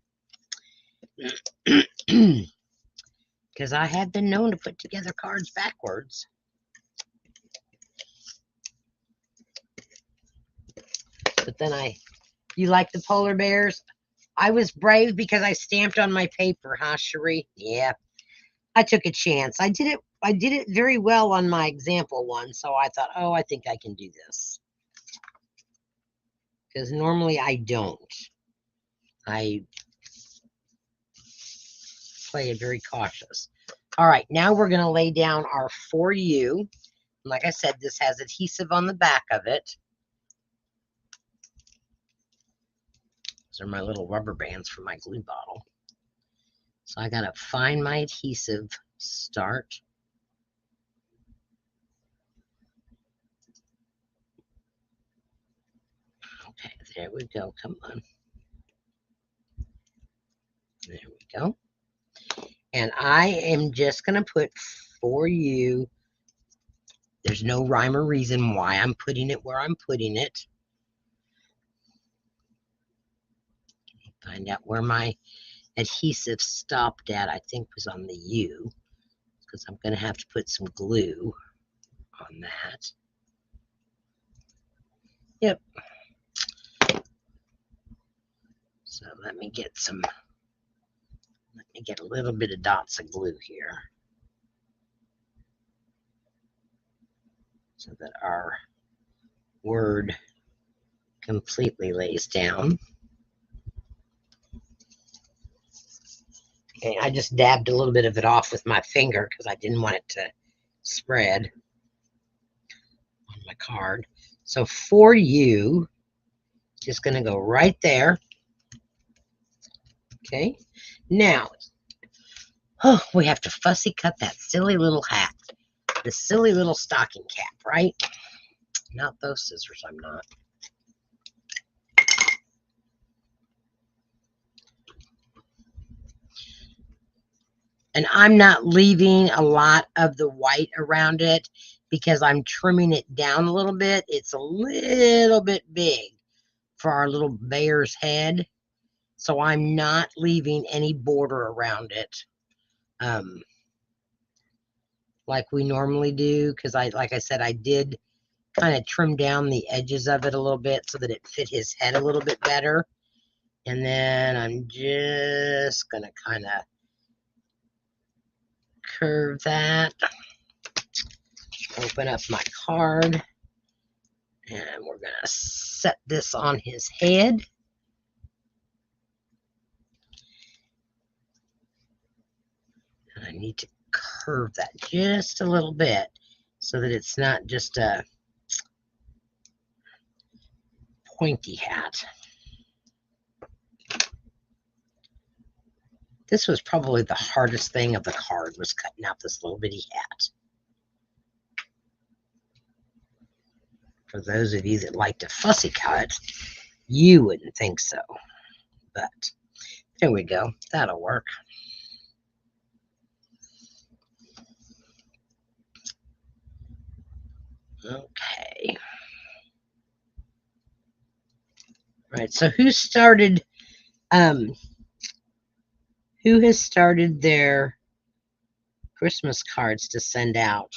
Because I have been known to put together cards backwards. But then you like the polar bears? I was brave because I stamped on my paper, huh, Cherie? Yeah, I took a chance. I did it very well on my example one, so I thought, oh, I think I can do this. Because normally I don't. I play it very cautious. All right, now we're going to lay down our For You. Like I said, this has adhesive on the back of it. Those are my little rubber bands for my glue bottle. So I got to find my adhesive start. Okay, there we go. Come on. There we go. And I am just going to put For You. There's no rhyme or reason why I'm putting it where I'm putting it. Find out where my adhesive stopped at. I think was on the U, because I'm going to have to put some glue on that. Yep. So let me get a little bit of dots of glue here so that our word completely lays down. Okay, I just dabbed a little bit of it off with my finger because I didn't want it to spread on my card. So For You, just going to go right there. Okay, now, we have to fussy cut that silly little hat. The silly little stocking cap, right? Not those scissors, I'm not. And I'm not leaving a lot of the white around it because I'm trimming it down a little bit. It's a little bit big for our little bear's head. So I'm not leaving any border around it like we normally do. Because like I said, I did kind of trim down the edges of it a little bit so that it fit his head a little bit better. And then I'm just going to kind of curve that. Open up my card. And we're going to set this on his head. And I need to curve that just a little bit so that it's not just a pointy hat. This was probably the hardest thing of the card, was cutting out this little bitty hat. For those of you that like to fussy cut, you wouldn't think so. But there we go. That'll work. Okay. All right, so who has started their Christmas cards to send out?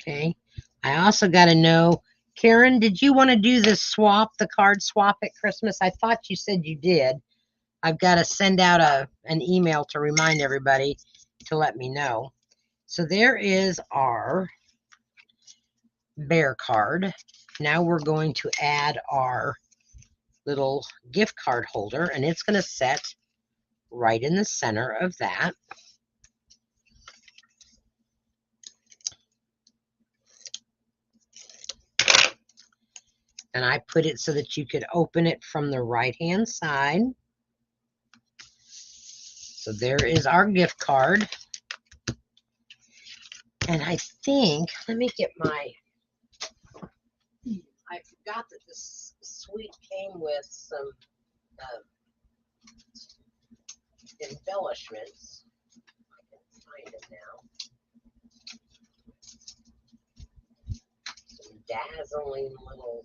Okay. I also got to know, Karen, did you want to do the card swap at Christmas? I thought you said you did. I've got to send out an email to remind everybody to let me know. So there is our bear card. Now we're going to add our little gift card holder, and it's going to set right in the center of that. And I put it so that you could open it from the right-hand side. So there is our gift card. And I think, let me get my, I forgot that this suite came with some embellishments. I can find it now. Some dazzling little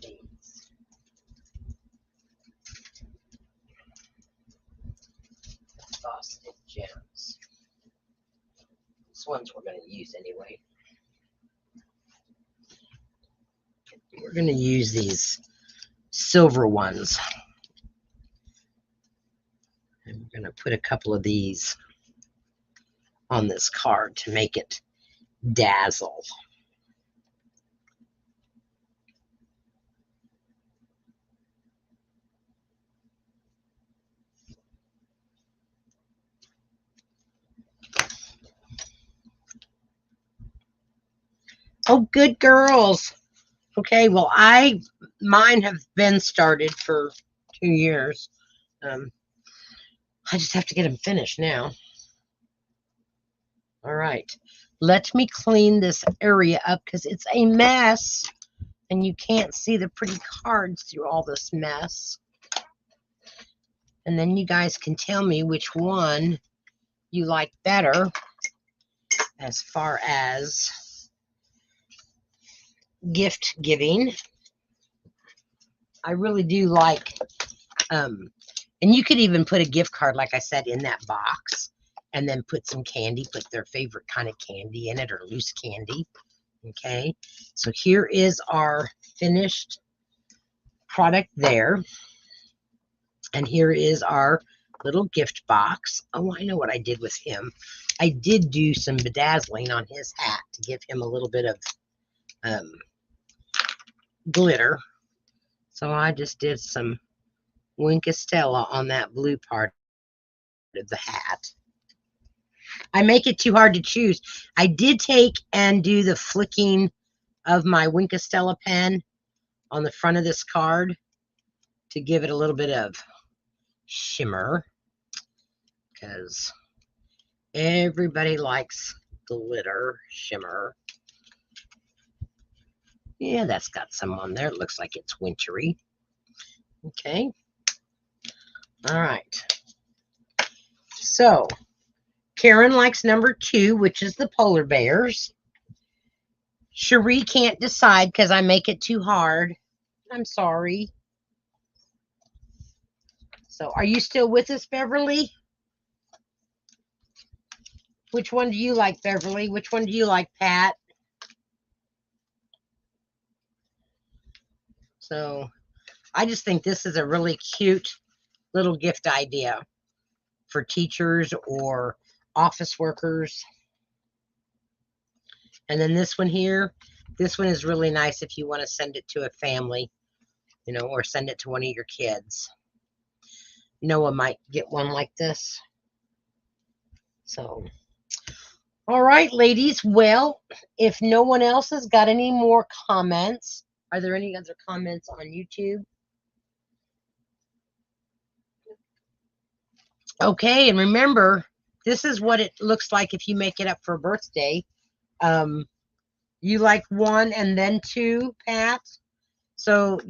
beads. Frosted gems. These ones we're going to use anyway. We're going to use these silver ones. And we're going to put a couple of these on this card to make it dazzle. Oh, good girls. Okay, well, mine have been started for 2 years. I just have to get them finished now. All right, let me clean this area up because it's a mess and you can't see the pretty cards through all this mess. And then you guys can tell me which one you like better as far as gift giving. I really do like, and you could even put a gift card, like I said, in that box and then put some candy, put their favorite kind of candy in it or loose candy. Okay, so here is our finished product there. And here is our little gift box. Oh, I know what I did with him. I did do some bedazzling on his hat to give him a little bit of glitter. So I just did some Winkostella on that blue part of the hat. I make it too hard to choose. I did take and do the flicking of my Winkostella pen on the front of this card to give it a little bit of shimmer because everybody likes glitter shimmer. Yeah, that's got some on there. It looks like it's wintry. Okay. All right. So Karen likes number 2, which is the polar bears. Cherie can't decide because I make it too hard. I'm sorry. So are you still with us, Beverly? Which one do you like, Beverly? Which one do you like, Pat? So I just think this is a really cute little gift idea for teachers or office workers. And then this one here, this one is really nice if you want to send it to a family, you know, or send it to one of your kids. Noah might get one like this. So, all right, ladies. Well, if no one else has got any more comments, are there any other comments on YouTube? Okay, and remember, this is what it looks like if you make it up for a birthday. You like 1 and then 2, Pat? So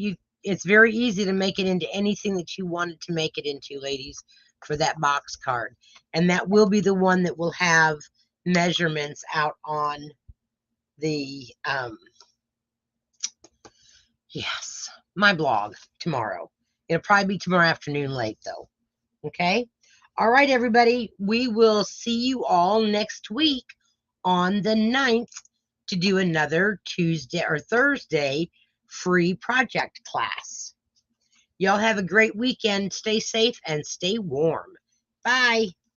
it's very easy to make it into anything that you wanted to make it into, ladies, for that box card. And that will be the one that will have measurements out on the, yes, my blog tomorrow. It'll probably be tomorrow afternoon late, though. Okay? All right, everybody. We will see you all next week on the 9th to do another Tuesday or Thursday free project class. Y'all have a great weekend. Stay safe and stay warm. Bye.